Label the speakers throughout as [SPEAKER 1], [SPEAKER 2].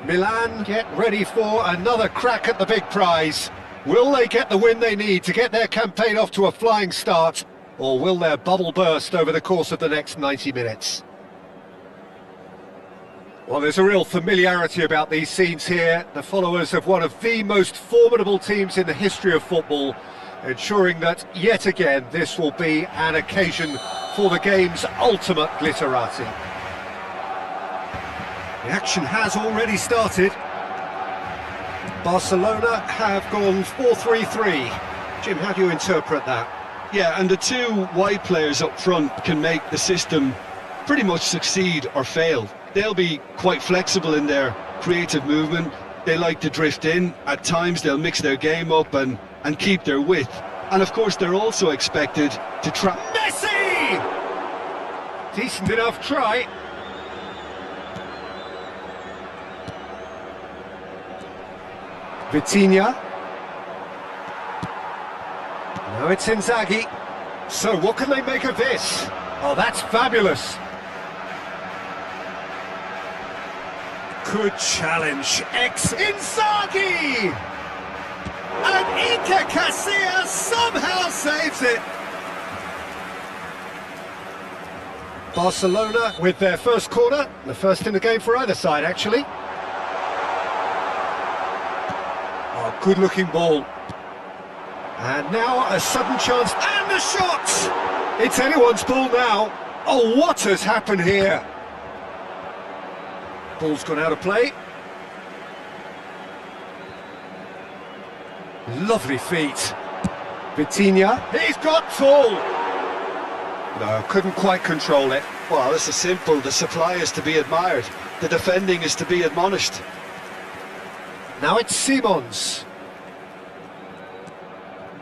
[SPEAKER 1] Milan get ready for another crack at the big prize. Will they get the win they need to get their campaign off to a flying start, or will their bubble burst over the course of the next 90 minutes? Well, there's a real familiarity about these scenes here. The followers of one of the most formidable teams in the history of football, ensuring that, yet again, this will be an occasion for the game's ultimate glitterati. The action has already started. Barcelona have gone 4-3-3. Jim, how do you interpret that?
[SPEAKER 2] Yeah, and the two wide players up front can make the system pretty much succeed or fail. They'll be quite flexible in their creative movement. They like to drift in. At times they'll mix their game up and keep their width. And of course they're also expected to try...
[SPEAKER 1] Messi! Decent enough try. Vitinha. Now it's Inzaghi. So what can they make of this? Oh, that's fabulous. Good challenge. Inzaghi! And Iker Casillas somehow saves it. Barcelona with their first corner, the first in the game for either side, actually. Oh, good-looking ball. And now a sudden chance, and the shot! It's anyone's ball now. Oh, what has happened here? Ball's gone out of play. Lovely feet. Vitinha, he's got full. No, couldn't quite control it.
[SPEAKER 2] Well, this is simple. The supply is to be admired. The defending is to be admonished.
[SPEAKER 1] Now it's Simons.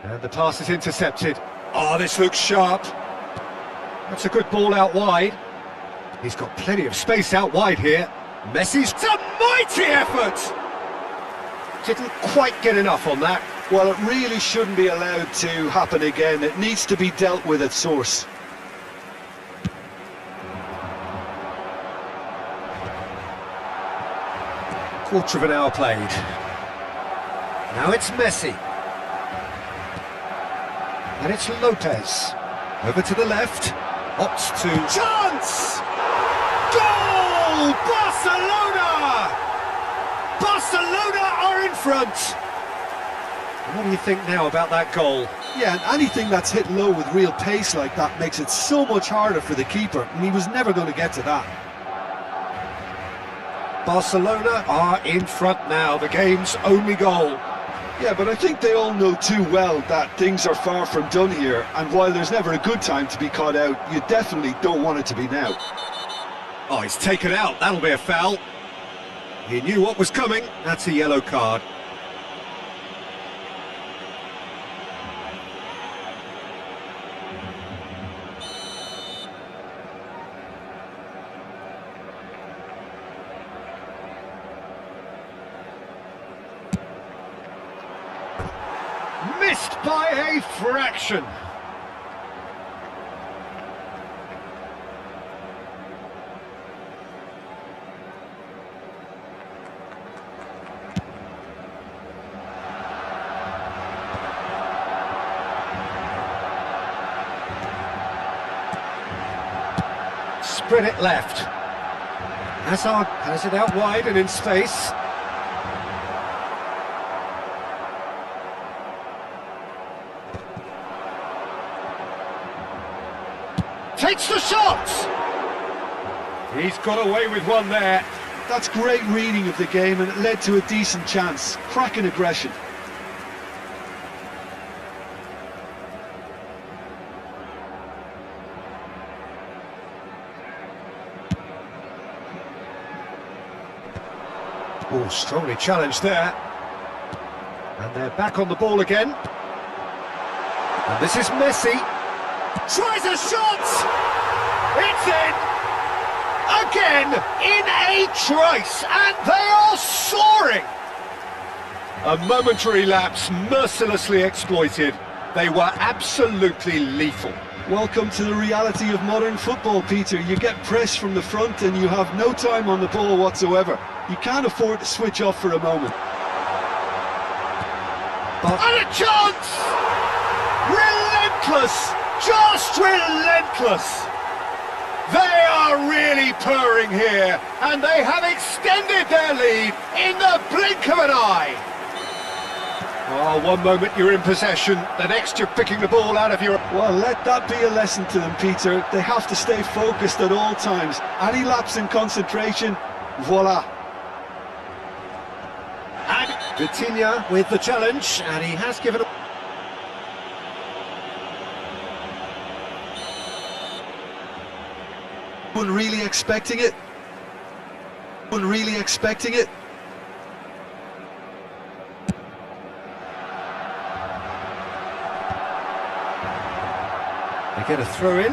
[SPEAKER 1] And the pass is intercepted. Oh, this looks sharp. That's a good ball out wide. He's got plenty of space out wide here. Messi's a mighty effort! Didn't quite get enough on that.
[SPEAKER 2] Well, it really shouldn't be allowed to happen again. It needs to be dealt with at source.
[SPEAKER 1] Quarter of an hour played. Now it's Messi. And it's Lopez. Over to the left. Opts to... Chance! Goal! Barcelona! Barcelona are in front. What do you think now about that goal?
[SPEAKER 2] Yeah, and anything that's hit low with real pace like that makes it so much harder for the keeper, and he was never going to get to that.
[SPEAKER 1] Barcelona are in front now, the game's only goal.
[SPEAKER 2] Yeah, but I think they all know too well that things are far from done here, and while there's never a good time to be caught out, you definitely don't want it to be now.
[SPEAKER 1] Oh, he's taken out, that'll be a foul. He knew what was coming, that's a yellow card. Missed by a fraction. Spread it left. Hazard has it out wide and in space. Takes the shot! He's got away with one there.
[SPEAKER 2] That's great reading of the game, and it led to a decent chance. Cracking aggression.
[SPEAKER 1] Oh, strongly challenged there. And they're back on the ball again. And this is Messi. Tries a shot! It's in! Again, in a trice, and they are soaring! A momentary lapse mercilessly exploited. They were absolutely lethal.
[SPEAKER 2] Welcome to the reality of modern football, Peter. You get pressed from the front and you have no time on the ball whatsoever. You can't afford to switch off for a moment.
[SPEAKER 1] And a chance! Relentless! Just relentless! They are really purring here, and they have extended their lead in the blink of an eye. Oh, one moment you're in possession, the next you're picking the ball out of your...
[SPEAKER 2] Well, let that be a lesson to them, Peter. They have to stay focused at all times. Any lapse in concentration, voila.
[SPEAKER 1] And Vitinha with the challenge, and he has given...
[SPEAKER 2] Wasn't really expecting it. Wasn't really expecting it.
[SPEAKER 1] They get a throw in.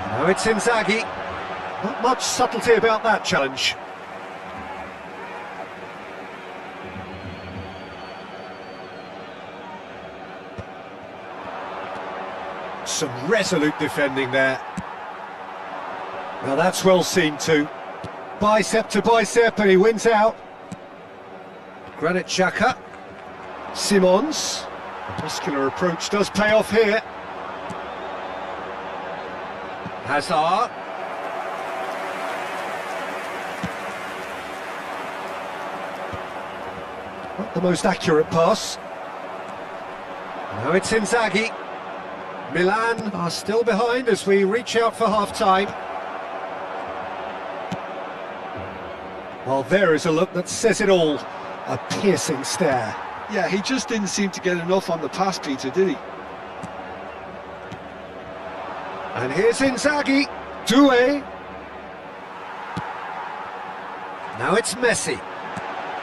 [SPEAKER 1] Now it's Inzaghi. Not much subtlety about that challenge. Some resolute defending there. Well, that's well seen too. Bicep to bicep, and he wins out. Granit Xhaka. Simons. The muscular approach does pay off here. Hazard. Not the most accurate pass. Now it's Inzaghi. Milan are still behind as we reach out for half-time. Well, there is a look that says it all. A piercing stare.
[SPEAKER 2] Yeah, he just didn't seem to get enough on the pass, Peter, did he?
[SPEAKER 1] And here's Inzaghi. Doué. Now it's Messi.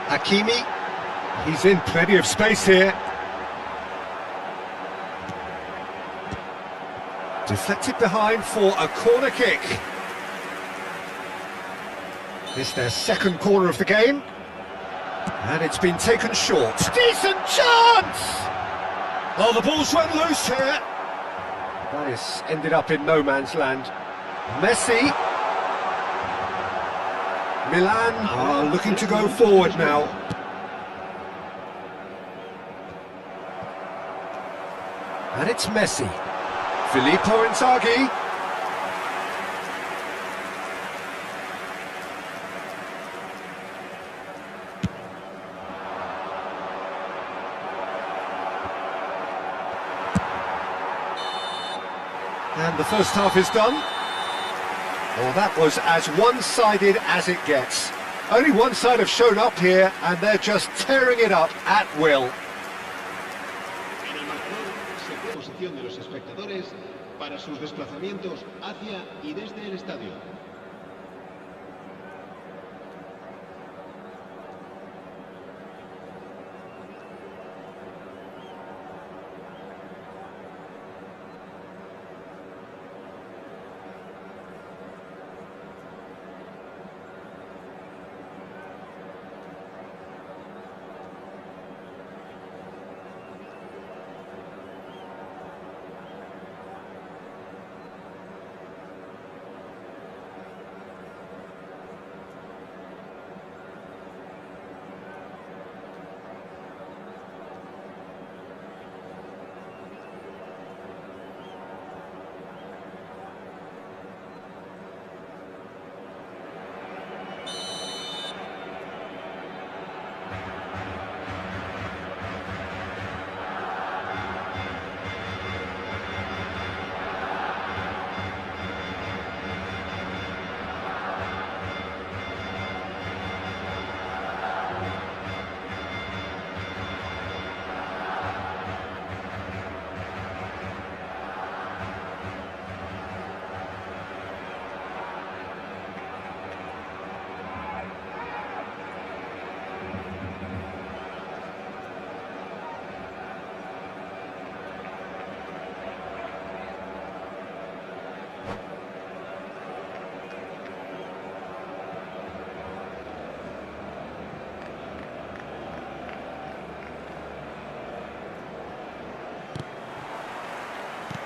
[SPEAKER 1] Hakimi. He's in plenty of space here. Deflected behind for a corner kick. It's their second corner of the game. And it's been taken short. Decent chance! Oh, the ball's went loose here. This ended up in no man's land. Messi. Milan are looking to go forward now. And it's Messi. Filippo Inzaghi. And the first half is done. Well, that was as one-sided as it gets. Only one side have shown up here, and they're just tearing it up at will.
[SPEAKER 3] De los espectadores para sus desplazamientos hacia y desde el estadio.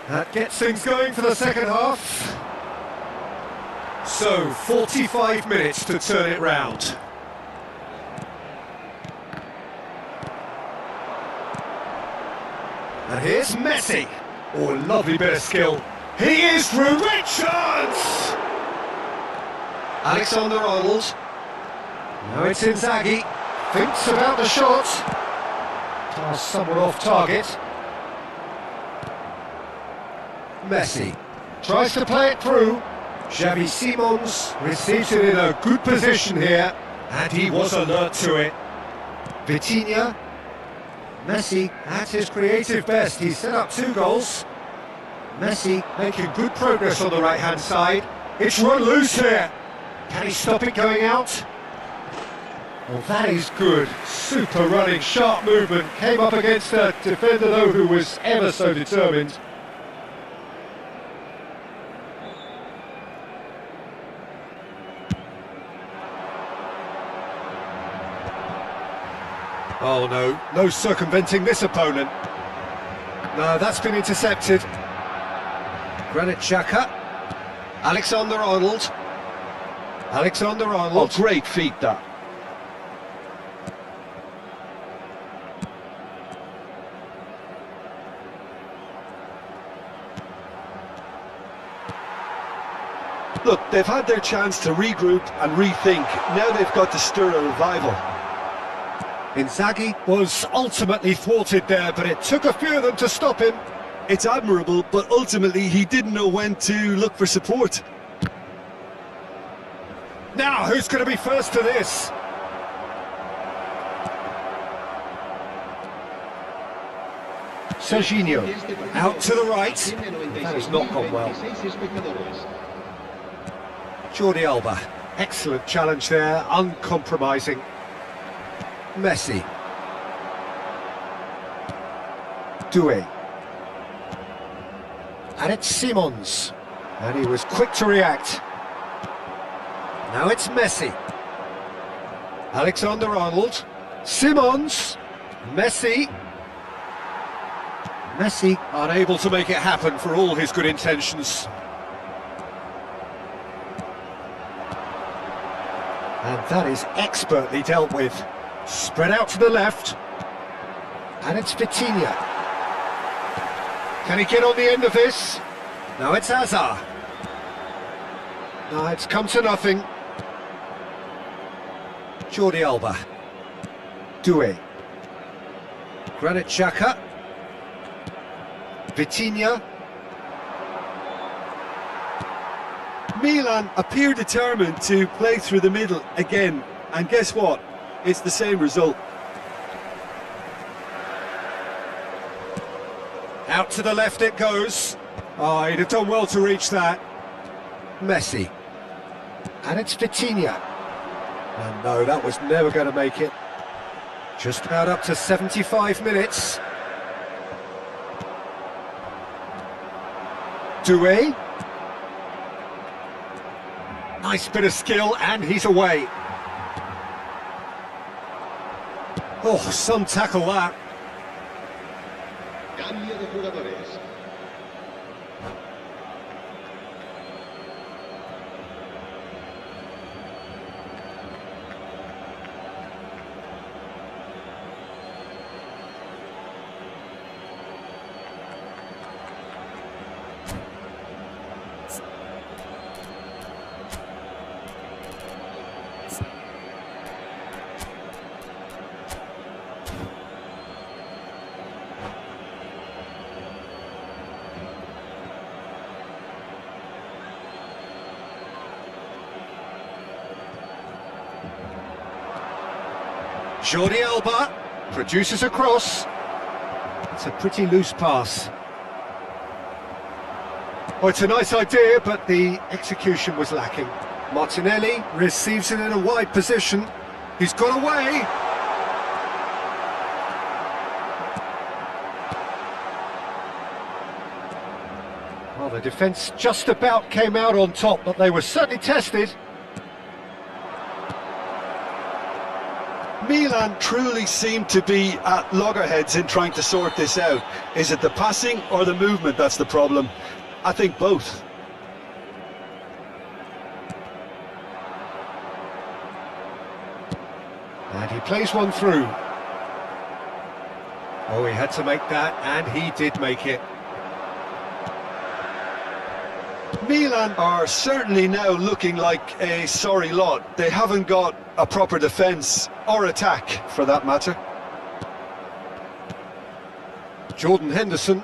[SPEAKER 1] That gets things going for the second half. So, 45 minutes to turn it round. And here's Messi. Oh, lovely bit of skill. He is through. Great chance! Alexander-Arnold. Now it's Inzaghi. Thinks about the shot. Pass somewhat off target. Messi tries to play it through. Xavi Simons receives it in a good position here, and he was alert to it. Vitinha. Messi at his creative best. He set up 2 goals. Messi making good progress on the right-hand side. It's run loose here. Can he stop it going out? Well, that is good. Super running, sharp movement. Came up against a defender, though, who was ever so determined. Oh no, no circumventing this opponent. No, that's been intercepted. Granit Xhaka. Alexander-Arnold. Alexander-Arnold.
[SPEAKER 2] Oh, great feat that. Look, they've had their chance to regroup and rethink. Now they've got to stir a revival.
[SPEAKER 1] Inzaghi was ultimately thwarted there, but it took a few of them to stop him.
[SPEAKER 2] It's admirable, but ultimately he didn't know when to look for support.
[SPEAKER 1] Now, who's going to be first to this? Serginho, out to the right. That has not gone well. Jordi Alba, excellent challenge there, uncompromising. Messi. Doué. And it's Simons. And he was quick to react. Now it's Messi. Alexander-Arnold. Simons. Messi. Messi unable to make it happen for all his good intentions. And that is expertly dealt with. Spread out to the left. And it's Vitinha. Can he get on the end of this? Now it's Hazard. No, it's come to nothing. Jordi Alba. Doué. Granit Xhaka. Vitinha.
[SPEAKER 2] Milan appear determined to play through the middle again, and guess what? It's the same result.
[SPEAKER 1] Out to the left it goes. Oh, he'd have done well to reach that. Messi. And it's Vitinha. And no, that was never going to make it. Just about up to 75 minutes. Doué. Nice bit of skill, and he's away. Oh, some tackle that.
[SPEAKER 3] Cambio de jugadores.
[SPEAKER 1] Jordi Alba produces a cross. It's a pretty loose pass. Oh, it's a nice idea, but the execution was lacking. Martinelli receives it in a wide position. He's got away. Well, the defence just about came out on top, but they were certainly tested.
[SPEAKER 2] Milan truly seem to be at loggerheads in trying to sort this out. Is it the passing or the movement that's the problem? I think both.
[SPEAKER 1] And he plays one through. Oh, he had to make that, and he did make it.
[SPEAKER 2] Milan are certainly now looking like a sorry lot. They haven't got a proper defence, or attack for that matter.
[SPEAKER 1] Jordan Henderson.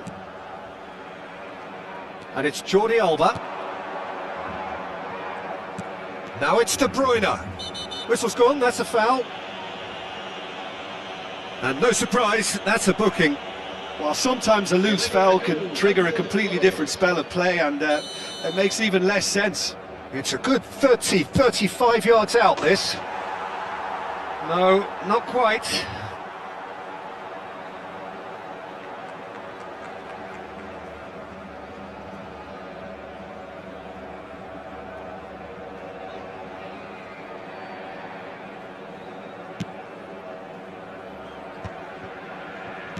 [SPEAKER 1] And it's Jordi Alba. Now it's De Bruyne. Whistle's gone, that's a foul. And no surprise, that's a booking.
[SPEAKER 2] Well, sometimes a loose foul can trigger a completely different spell of play, and it makes even less sense.
[SPEAKER 1] It's a good 30, 35 yards out, this. No, not quite.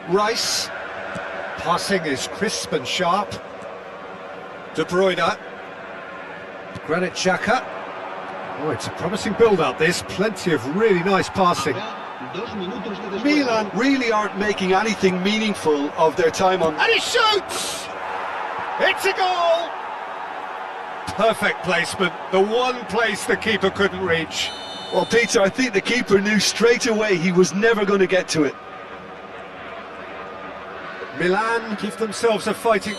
[SPEAKER 1] Rice. Passing is crisp and sharp. De Bruyne. Granit Xhaka. Oh, it's a promising build-up, this. Plenty of really nice passing.
[SPEAKER 2] Milan really aren't making anything meaningful of their time on...
[SPEAKER 1] And he shoots! It's a goal! Perfect placement. The one place the keeper couldn't reach.
[SPEAKER 2] Well, Peter, I think the keeper knew straight away he was never going to get to it.
[SPEAKER 1] Milan give themselves a fighting...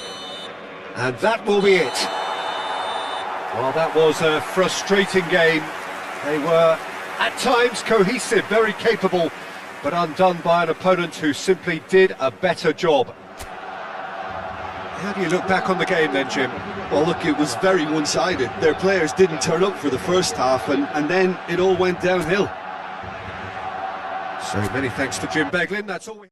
[SPEAKER 1] And that will be it. Well, that was a frustrating game. They were, at times, cohesive, very capable, but undone by an opponent who simply did a better job. How do you look back on the game then, Jim?
[SPEAKER 2] Well, look, it was very one-sided. Their players didn't turn up for the first half, and then it all went downhill.
[SPEAKER 1] So many thanks to Jim Beglin. That's all we...